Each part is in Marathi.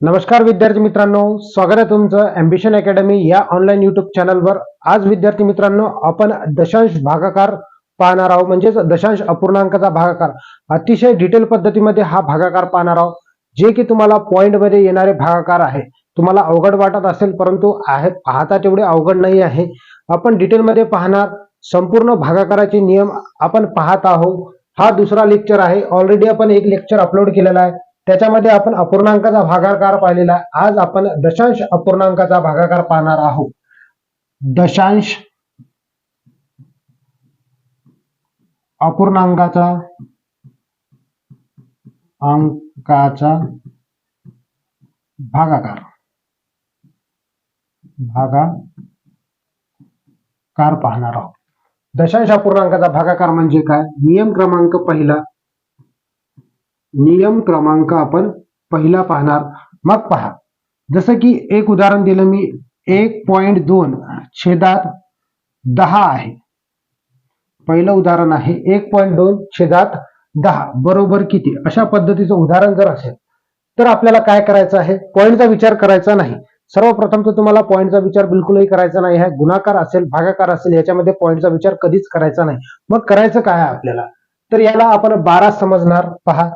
नमस्कार विद्यार्थी मित्रांनो, स्वागत आहे तुमचं अँबिशन अकॅडमी या ऑनलाईन युट्यूब चॅनलवर। आज विद्यार्थी मित्रांनो आपण दशांश भागाकार पाहणार आहोत, म्हणजेच दशांश अपूर्णांकाचा भागाकार। अतिशय डिटेल पद्धतीमध्ये हा भागाकार पाहणार आहोत, जे की तुम्हाला पॉइंट मध्ये येणारे भागाकार आहे। तुम्हाला अवघड वाटत असेल, परंतु आहे पाहता तेवढे अवघड नाही आहे। आपण डिटेल मध्ये पाहणार, संपूर्ण भागाकाराचे नियम आपण पाहत आहोत। हा दुसरा लेक्चर आहे, ऑलरेडी आपण एक लेक्चर अपलोड केलेला आहे, त्याच्यामध्ये आपण अपूर्णांकाचा भागाकार पाहिलेला आहे। आज आपण दशांश अपूर्णांकाचा भागाकार पाहणार आहोत। दशांश अपूर्णांकाचा भागाकार पाहणार आहोत। दशांश अपूर्णांकाचा भागाकार म्हणजे काय? नियम क्रमांक आपण पहिला पाहणार। मग पहा, जसं की एक उदाहरण दिलं मी, 1.2 छेदात 10 आहे। पहिलं उदाहरण आहे 1.2 छेदात 10 बरोबर किती, अशा पद्धतीचं उदाहरण जर असेल तर आपल्याला काय करायचं आहे? पॉइंटचा विचार करायचा नाही। सर्वप्रथम तर तुम्हाला पॉइंटचा विचार बिलकुलही करायचा नाही आहे। गुणाकार असेल, भागाकार असेल, याच्यामध्ये पॉइंटचा विचार कधीच करायचा नाही। मग करायचं काय आपल्याला? तर याला आपण 12 समजणार। पहा,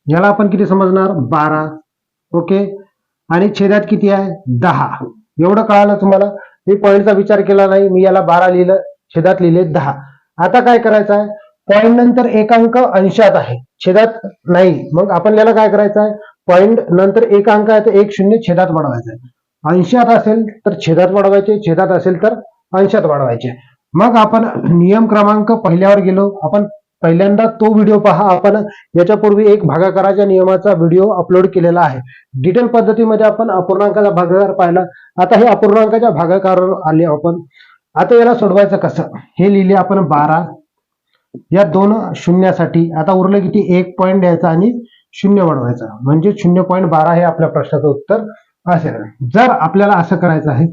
याला आपण किती समजणार? 12। ओके, आणि छेदात किती आहे? 10। एवढं कळालं तुम्हाला? मी पॉइंटचा विचार केला नाही, मी याला 12 लिहिलं, छेदात लिहिले 10। आता काय करायचं आहे? पॉइंट नंतर एक अंक अंशात आहे, छेदात नाही। मग आपण याला काय करायचं आहे? पॉइंट नंतर एक अंक आहे तर एक शून्य छेदात वाढवायचं आहे। अंशात असेल तर छेदात वाढवायचे, छेदात असेल तर अंशात वाढवायचे। मग आपण नियम क्रमांक पहिल्यावर गेलो। आपण पहिल्यांदा तो व्हिडिओ पहा। आपण याच्यापूर्वी एक भागाकाराच्या नियमाचा व्हिडिओ अपलोड केलेला आहे। डिटेल पद्धतीमध्ये आपण अपूर्णांकाचा भागाकार पाहिला। आता हे अपूर्णांकाच्या भागाकारावर आले आपण। आता याला सोडवायचं कसं? हे लिहिले आपण 12 या दोन शून्यासाठी। आता उरलं किती? 1 पॉइंट द्यायचा आणि शून्य वाढवायचा, म्हणजे 0.12 हे आपल्या प्रश्नाचं उत्तर असेल। जर आपल्याला असं करायचं आहे,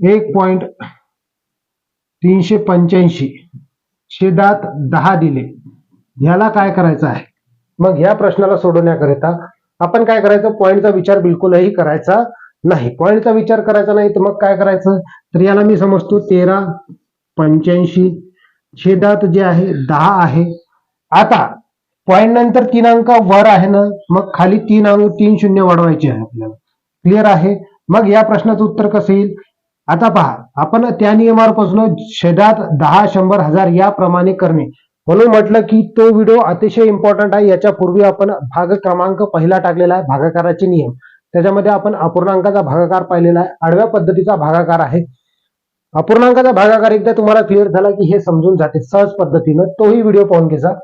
1.385 छेदात 10 दिले, ह्याला काय करायचं आहे? मग ह्या प्रश्नाला सोडवण्याकरिता आपण काय करायचं? पॉइंटचा विचार बिलकुलही करायचा नाही। पॉइंटचा विचार करायचा नाही तर मग काय करायचं? तर याला मी समजतो 13.85 छेदात जे आहे 10 आहे। आता पॉइंट नंतर 3 अंक वर आहे ना, मग खाली 3 शून्य वाढवायचे आहे आपल्याला। क्लिअर आहे? मग या प्रश्नाचं उत्तर कसं येईल? आता पहा, आपण त्या नियमापासून छेदात 10, 100, 1000 याप्रमाणे करणे, म्हणून म्हटलं की तो व्हिडिओ अतिशय इम्पॉर्टंट आहे। याच्यापूर्वी आपण भाग क्रमांक पहिला टाकलेला आहे, भागाकाराचे नियम। त्याच्यामध्ये आपण अपूर्णांकाचा भागाकार पाहिलेला आहे, आडव्या पद्धतीचा भागाकार आहे। अपूर्णांकाचा भागाकार एकदा तुम्हाला क्लिअर झाला की हे समजून जाते सहज पद्धतीनं, तोही व्हिडिओ पाहून घ्या।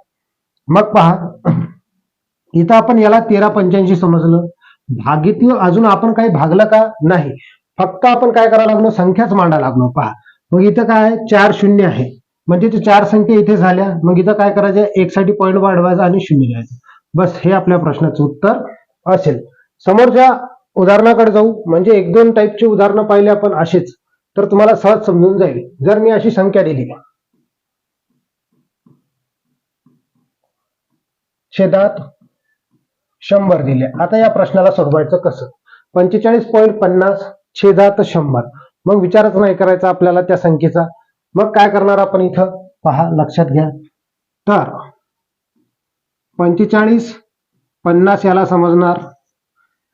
मग पहा, इथं आपण याला 13.85 समजलं। भागितलं, अजून आपण काही भागलं का? नाही, फक्त आपण काय करायला लागलो? संख्याच मांडायला लागलो। पहा, मग इथं काय आहे? 4 शून्य आहे, म्हणजे ते 4 संख्या इथे झाल्या। मग इथं काय करायचं? एक साठी पॉईंट वाढवायचा आणि शून्य द्यायचं, बस हे आपल्या प्रश्नाचं उत्तर असेल। समोरच्या उदाहरणाकडे जाऊ, म्हणजे 1-2 टाईपची उदाहरणं पाहिली आपण अशीच, तर तुम्हाला सहज समजून जाईल। जर मी अशी संख्या दिली, छेदात 100 दिले, आता या प्रश्नाला सोडवायचं कसं? 45.50 छेदात 100, मग विचारच नाही करायचा आपल्याला त्या संख्येचा। मग काय करणार आपण इथं? पहा, लक्षात घ्या, तर 45.50 याला समजणार,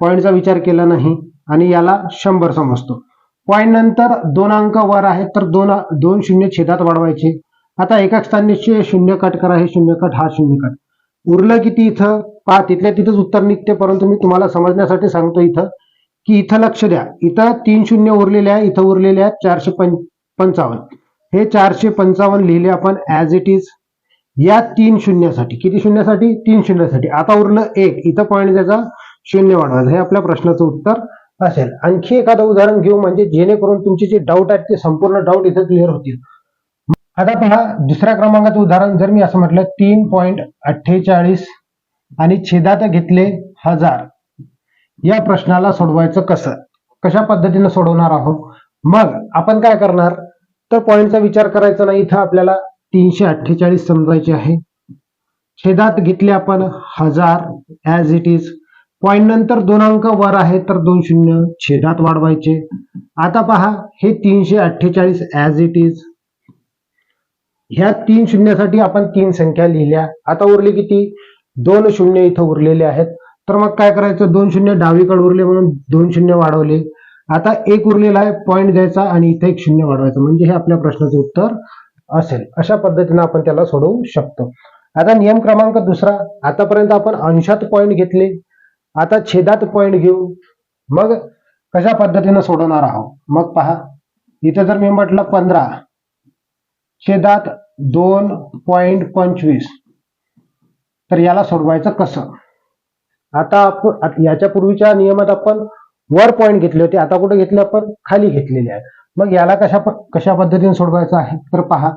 पॉइंटचा विचार केला नाही, आणि याला 100 समजतो। पॉइंट नंतर 2 अंक वर आहे तर 2 शून्य छेदात वाढवायचे। आता एका स्थानीचे शून्य कट करा, हे शून्य कट, हा शून्य कट, उरलं किती इथं? पहा, तिथल्या तिथंच उत्तर निघते, परंतु मी तुम्हाला समजण्यासाठी सांगतो इथं की इथं लक्ष द्या, इथं 3 शून्य उरलेले आहे, इथं उरलेले आहेत 455। हे 455 लिहिले आपण ऍज इट इज या 3 शून्यासाठी। किती शून्यासाठी? 3 शून्यासाठी। आता उरलं 1, इथं पॉईंट द्यायचा, शून्य वाढवायचं, हे आपल्या प्रश्नाचं उत्तर असेल। आणखी एखादं उदाहरण घेऊ, म्हणजे जेणेकरून तुमचे जे डाऊट आहेत ते संपूर्ण डाऊट इथं क्लिअर होतील। आता पहा, दुसऱ्या क्रमांकाचं उदाहरण जर मी असं म्हटलं, 3.48 आणि छेदात घेतले 1000, या प्रश्नाला सोडवायचं कसं? कशा पद्धतीने सोडवणार आहोत? मग आपण काय करणार? तर पॉइंटचा विचार करायचा नाही, इथं आपल्याला 348 समजायचे आहे। छेदात घेतले आपण 1000 ऍज इट इज, पॉइंट नंतर 2 अंक वर आहेत तर 2 शून्य छेदात वाढवायचे. आता पहा हे 348 ऍज इट इज. ह्या 3 शून्यासाठी आपण 3 संख्या लिहिल्या. आता उरली किती? 2 शून्य इथं उरलेले आहेत. तर मग काय करायचं? 2 शून्य डावीकडे उरले म्हणून 2 शून्य वाढवले. आता एक उरलेला आहे, पॉइंट द्यायचा आणि इथे 1 शून्य वाढवायचं, म्हणजे हे आपल्या प्रश्नाचं उत्तर असेल. अशा पद्धतीने आपण त्याला सोडवू शकतो. आता नियम क्रमांक दुसरा. आतापर्यंत आपण अंशात पॉइंट घेतले, आता छेदात पॉइंट घेऊ. मग कशा पद्धतीने सोडवणार आहोत? मग पहा इथे जर मी म्हटलं 15 छेदात 2.25 तर याला सोडवायचं कसं? आता आपण याच्या पूर्वीच्या नियमात आपण वर पॉइंट घेतले होते, आता कुठे घेतले? आपण खाली घेतलेले आहे. मग याला कशा पद्धतीने सोडवायचं आहे? तर पहा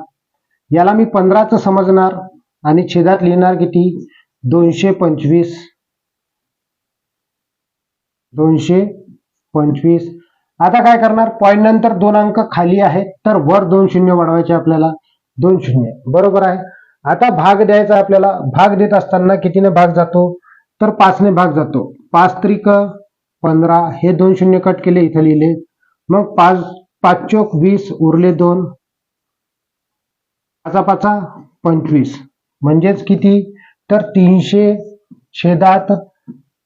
याला मी 15च समजणार आणि छेदात लिहिणार किती? 225. 225. आता काय करणार? पॉइंट नंतर 2 अंक खाली आहेत तर वर 2 शून्य वाढवायचे आपल्याला. 2 शून्य बरोबर आहे. आता भाग द्यायचा आपल्याला. भाग देत असताना कितीने भाग जातो? तर 5 ने भाग जातो. 5 त्रिक 15. हे 2 शून्य कट केले, इथे लिहिले. मग 5 चोक 20 उरले 2. 5 5 25 म्हणजेच किती? तर 300 छेदात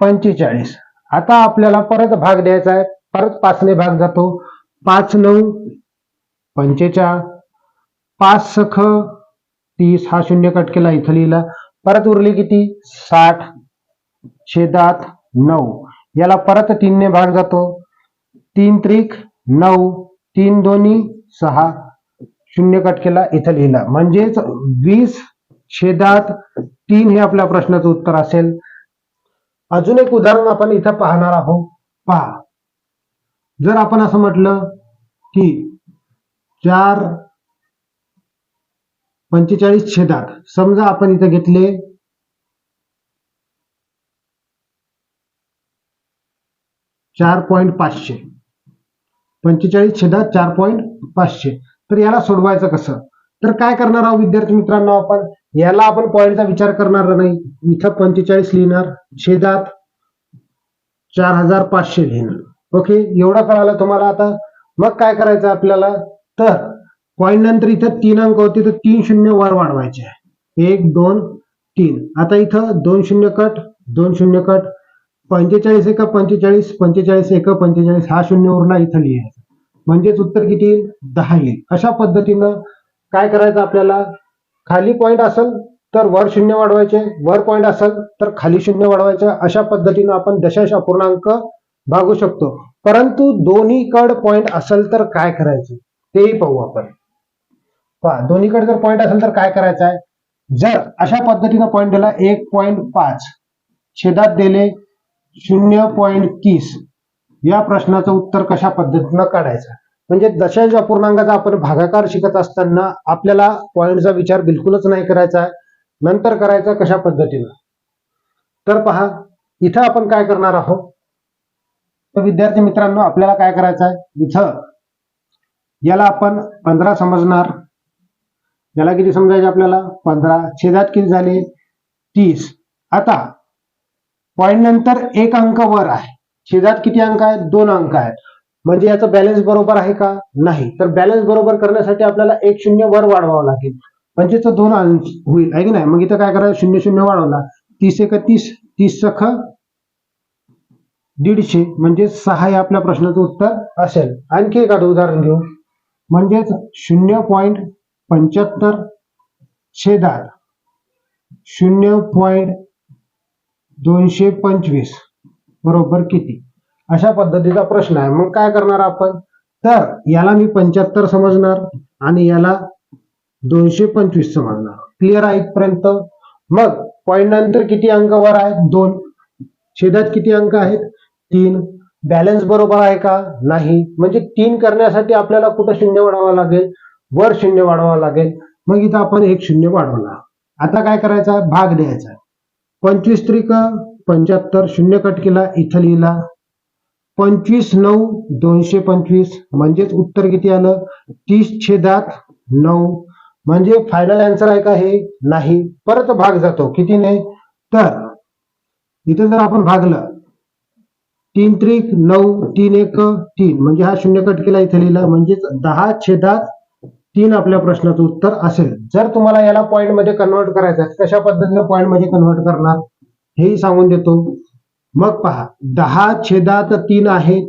45. आता आपल्याला परत भाग द्यायचा आहे. परत 5 ने भाग जातो. 5 9 45. 5 सख 30. हा शून्य कट केला, इथं लिहिला. परत उरले किती? 60 छेदात 9. याला परत 3 ने भाग जातो. 3 त्रिक 9. 3 दोन्ही 6. शून्य कट केला, इथं लिहिला. म्हणजेच 20 छेदात 3 हे आपल्या प्रश्नाचं उत्तर असेल. अजून एक उदाहरण आपण इथं पाहणार आहोत. पहा जर आपण असं म्हटलं की 4.45 छेदात, समजा आपण इथं घेतले 4.500. 45 छेदात 4.500. तर याला सोडवायचं कसं? तर काय करणार आहोत विद्यार्थी मित्रांनो? आपण याला आपण पॉईंटचा विचार करणार नाही. इथं 45 लिहिणार, छेदात 4500 लिहिणार. ओके, एवढं कळालं तुम्हाला. आता मग काय करायचं आपल्याला? तर पॉईंट नंतर इथं 3 अंक होते तर 3 शून्य वर वाढवायचे आहे. 1 2 3. आता इथं 2 शून्य कट, 2 शून्य कट. 45 1 45, 45 1 45. हा शून्य उरला, इथं लिहायचा. म्हणजेच उत्तर किती येईल? 10 येईल. अशा पद्धतीनं काय करायचं आपल्याला? खाली पॉइंट असेल तर वर शून्य वाढवायचे, वर पॉइंट असेल तर खाली शून्य वाढवायचे. अशा पद्धतीनं आपण दशांश अपूर्णांक भागू शकतो. परंतु दोन्हीकडे पॉइंट असेल तर काय करायचं तेही पाहू आपण. पहा दोन्हीकडे जर पॉइंट असेल तर काय करायचं आहे? जर अशा पद्धतीनं पॉइंट दिला 1.5 छेदात दिले 0.30, या प्रश्नाचं उत्तर कशा पद्धतीनं काढायचं? म्हणजे दशांश अपूर्णांकाचा आपण भागाकार शिकत असताना आपल्याला पॉइंटचा विचार बिलकुलच नाही करायचा आहे. नंतर करायचा कशा पद्धतीनं? तर पहा इथं आपण काय करणार आहोत? तर विद्यार्थी मित्रांनो आपल्याला काय करायचं आहे? इथं याला आपण 15 समजणार. याला किती समजायचे आपल्याला? 15. छेदात किती झाले? 30. आता पॉइंट नंतर 1 अंक वर आहे, छेदात किती अंक आहेत? 2 अंक आहेत. म्हणजे याचा बॅलन्स बरोबर आहे का? नाही. तर बॅलन्स बरोबर करण्यासाठी आपल्याला 1 शून्य वर वाढवावं लागेल. म्हणजे तो 2 अंक होईल आहे की नाही? मग इथं काय करायचं? 0 0 वाढवला. 30 1 30. 30 सख 150. म्हणजे 6 हे आपल्या प्रश्नाचं उत्तर असेल. आणखी एक उदाहरण घेऊ. म्हणजेच 0.75 छेदात 0.225 बरोबर किती? अशा पद्धतीचा प्रश्न आहे. मग काय करणार आपण? तर याला मी 75 समजणार आणि याला 225 समजणार. क्लिअर आहे इथपर्यंत? मग पॉइंट नंतर किती अंक वर आहेत? 2. छेदात किती अंक आहेत? 3. बॅलन्स बरोबर आहे का? नाही. म्हणजे 3 करण्यासाठी आपल्याला कुठं शून्य वाढवावं लागेल? वर शून्य वाढवावं लागेल. मग इथं आपण 1 शून्य वाढवणार. आता काय करायचं? भाग द्यायचा. 25 त्रिक 75. शून्य कट केला, इथं लिहिला. 25 9 225. म्हणजेच उत्तर किती आलं? 30 छेदात 9. म्हणजे फायनल आन्सर आहे का हे? नाही. परत भाग जातो कितीने? तर इथे जर आपण भागलं 3 त्रिक 9, 3 एक 3 म्हणजे हा शून्य कट केला इथे लिहिला, म्हणजेच 10/3 आपल्या प्रश्नाचं उत्तर असेल. जर तुम्हाला याला पॉईंट मध्ये कन्वर्ट करायचं आहे, कशा पद्धतीने पॉईंट मध्ये कन्वर्ट करणार हेही सांगून देतो. मग पहा 10/3 आहे,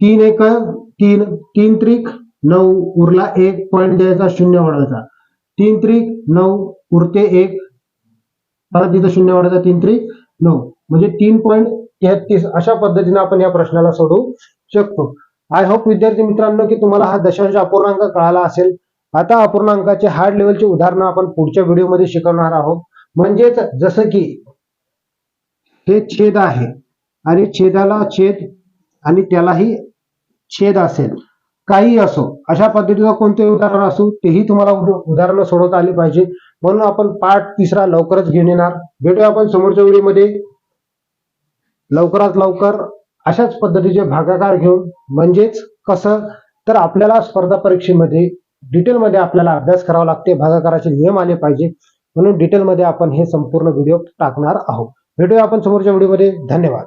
3 एक 3, 3 त्रिक 9 उरला 1 पॉईंट द्यायचा, शून्य वाढवायचा, 3 त्रिक 9 उरते 1 परत तिथं शून्य वाढवायचा, 3 त्रिक 9 म्हणजे 3.33 अशा पद्धतीने आपण या प्रश्नाला सोडवू शकतो. आय होप विद्यार्थी मित्रांनो की तुम्हाला हा दशांश अपूर्णांक कळाला असेल. आता अपूर्णांकाचे हार्ड लेवलचे उदाहरणं आपण पुढच्या व्हिडिओमध्ये शिकवणार आहोत. म्हणजेच जसं की हे छेद आहे आणि छेदाला छेद आणि त्यालाही छेद असेल, काही असो, अशा पद्धतीचं कोणते उदाहरण असो तेही तुम्हाला उदाहरणं सोडवता आली पाहिजे. म्हणून आपण पार्ट 3 लवकरच घेऊन येणार. भेटूया आपण समोरच्या व्हिडिओमध्ये लवकरात लवकर अशाच पद्धतीचे भागाकार घेऊन. म्हणजेच कसं तर आपल्याला स्पर्धा परीक्षेमध्ये डिटेलमध्ये आपल्याला अभ्यास करावा लागते, भागाकाराचे नियम आले पाहिजे, म्हणून डिटेलमध्ये आपण हे संपूर्ण व्हिडिओ टाकणार आहोत. भेटूया आपण समोरच्या व्हिडिओमध्ये. धन्यवाद.